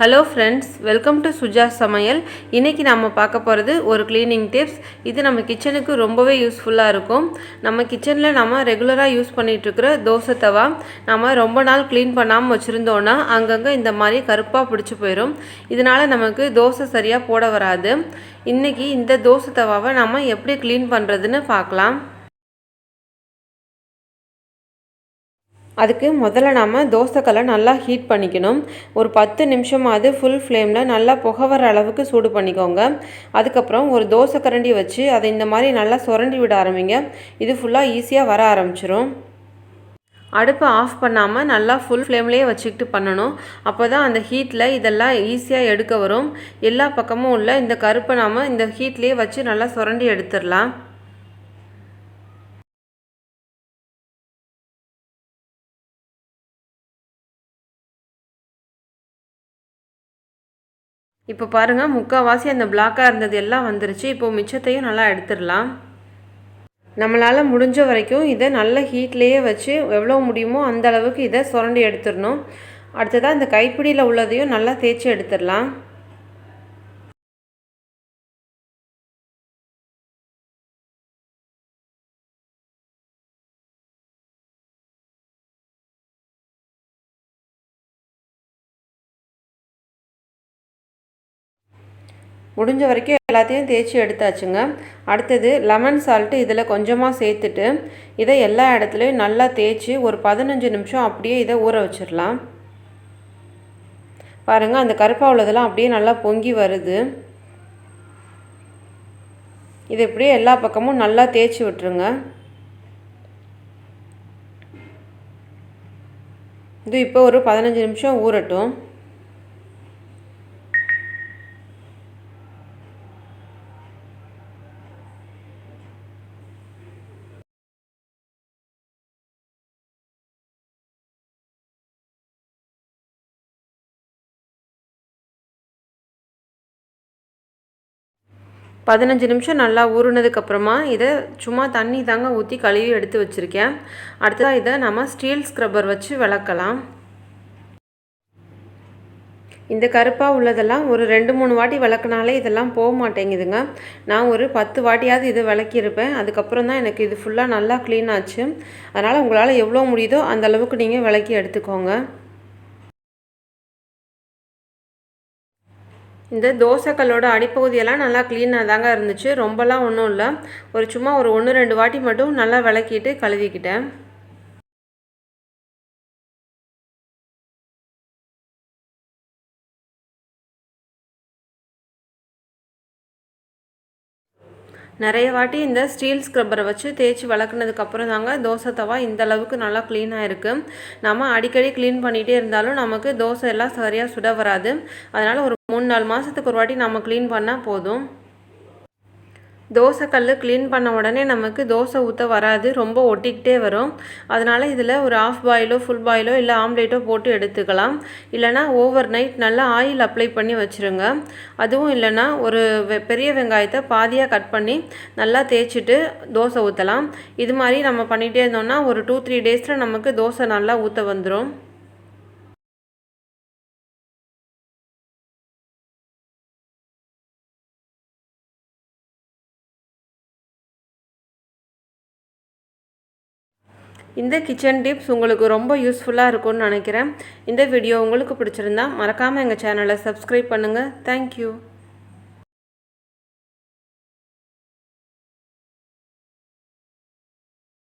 Hello friends, welcome to Suja Samayal. இன்னைக்கு நாம பார்க்க போறது ஒரு cleaning tips. இது நம்ம கிச்சனுக்கு ரொம்பவே யூஸ்ஃபுல்லா இருக்கும். நம்ம கிச்சன்ல நாம ரெகுலரா யூஸ் பண்ணிட்டு இருக்கிற தோசை தவா நாம ரொம்ப நாள் க்ளீன் பண்ணாம வச்சிருந்தோம்னா அங்கங்க இந்த மாதிரி கருப்பா பிடிச்சு போயிடும். இதனால நமக்கு தோசை சரியா போட வராது. இன்னைக்கு இந்த தோசை தவாவை நாம எப்படி க்ளீன் பண்றதுன்னு பார்க்கலாம். அதுக்கு முதல்ல நாம தோசைக்கல்லை நல்லா ஹீட் பண்ணிக்கணும். ஒரு 10 நிமிஷமாவது ஃபுல் ஃப்ளேமில் நல்லா புகை வர அளவுக்கு சூடு பண்ணிக்கோங்க. அதுக்கப்புறம் ஒரு தோசை கரண்டி வச்சு அதை இந்த மாதிரி நல்லா சுரண்டி விட ஆரம்பிங்க. இது ஃபுல்லாக ஈஸியாக வர ஆரம்பிச்சிரும். அடுப்பை ஆஃப் பண்ணாமல் நல்லா ஃபுல் ஃப்ளேம்லேயே வச்சுக்கிட்டு பண்ணணும். அப்போ தான் அந்த ஹீட்டில் இதெல்லாம் ஈஸியாக எடுக்க வரும். எல்லா பக்கமும் உள்ள இந்த கருப்பை நாம் இந்த ஹீட்லேயே வச்சு நல்லா சுரண்டி எடுத்துடலாம். இப்போ பாருங்கள், முக்கால்வாசி அந்த பிளாக்காக இருந்தது எல்லாம் வந்துருச்சு. இப்போது மிச்சத்தையும் நல்லா எடுத்துடலாம். நம்மளால் முடிஞ்ச வரைக்கும் இதை நல்ல ஹீட்லேயே வச்சு எவ்வளோ முடியுமோ அந்த அளவுக்கு இதை சுரண்டி எடுத்துடணும். அடுத்ததாக இந்த கைப்பிடியில் உள்ளதையும் நல்லா தேய்ச்சி எடுத்துடலாம். முடிஞ்ச வரைக்கும் எல்லாத்தையும் தேய்ச்சி எடுத்தாச்சுங்க. அடுத்தது லெமன் சால்ட்டு இதில் கொஞ்சமாக சேர்த்துட்டு இதை எல்லா இடத்துலையும் நல்லா தேய்ச்சி ஒரு 15 நிமிஷம் அப்படியே இதை ஊற வச்சிடலாம். பாருங்கள், அந்த கருப்பாக உள்ளதெல்லாம் அப்படியே நல்லா பொங்கி வருது. இதை இப்படியே எல்லா பக்கமும் நல்லா தேய்ச்சி விட்டுருங்க. இது இப்போ ஒரு 15 நிமிஷம் ஊறட்டும். பதினஞ்சு நிமிஷம் நல்லா ஊறுனதுக்கப்புறமா இதை சும்மா தண்ணி தாங்க ஊற்றி கழுவி எடுத்து வச்சுருக்கேன். அடுத்ததாக இதை நம்ம ஸ்டீல் ஸ்க்ரப்பர் வச்சு விளக்கலாம். இந்த கருப்பாக உள்ளதெல்லாம் ஒரு 2-3 வாட்டி விளக்குனாலே இதெல்லாம் போக மாட்டேங்குதுங்க. நான் ஒரு 10 வாட்டியாவது இதை விளக்கியிருப்பேன். அதுக்கப்புறம் தான் எனக்கு இது ஃபுல்லாக நல்லா க்ளீன் ஆச்சு. அதனால் உங்களால் எவ்வளோ முடியுதோ அந்த அளவுக்கு நீங்கள் விளக்கி எடுத்துக்கோங்க. இந்த தோசைக்கல்லோட அடிப்பகுதியெல்லாம் நல்லா க்ளீனாக தாங்க இருந்துச்சு. ரொம்பலாம் ஒன்றும் இல்லை. சும்மா ஒரு 1-2 வாட்டி மட்டும் நல்லா விளக்கிட்டு கழுவிக்கிட்டேன். நிறைய வாட்டி இந்த ஸ்டீல் ஸ்க்ரப்பரை வச்சு தேய்ச்சி வளர்க்குனதுக்கப்புறம் தாங்க தோசை தவா இந்த அளவுக்கு நல்லா க்ளீனாக இருக்குது. நம்ம அடிக்கடி க்ளீன் பண்ணிகிட்டே இருந்தாலும் நமக்கு தோசை எல்லாம் சரியாக சுட வராது. அதனால் ஒரு 3-4 மாதத்துக்கு ஒரு வாட்டி நம்ம க்ளீன் பண்ணால் போதும். தோசைக்கல் க்ளீன் பண்ண உடனே நமக்கு தோசை ஊற்ற வராது, ரொம்ப ஒட்டிக்கிட்டே வரும். அதனால் இதில் ஒரு ஆஃப் பாயிலோ ஃபுல் பாயிலோ இல்லை ஆம்லேட்டோ போட்டு எடுத்துக்கலாம். இல்லைனா ஓவர் நைட் நல்லா ஆயில் அப்ளை பண்ணி வச்சுருங்க. அதுவும் இல்லைனா ஒரு பெரிய வெங்காயத்தை பாதியாக கட் பண்ணி நல்லா தேய்ச்சிட்டு தோசை ஊற்றலாம். இது மாதிரி நம்ம பண்ணிகிட்டே இருந்தோம்னா ஒரு 2-3 டேஸில் நமக்கு தோசை நல்லா ஊற்ற வந்துடும். இந்த கிச்சன் டிப்ஸ் உங்களுக்கு ரொம்ப யூஸ்ஃபுல்லாக இருக்கும்னு நினைக்கிறேன். இந்த வீடியோ உங்களுக்கு பிடிச்சிருந்தா மறக்காமல் எங்கள் சேனலை சப்ஸ்கிரைப் பண்ணுங்கள். தேங்க்யூ.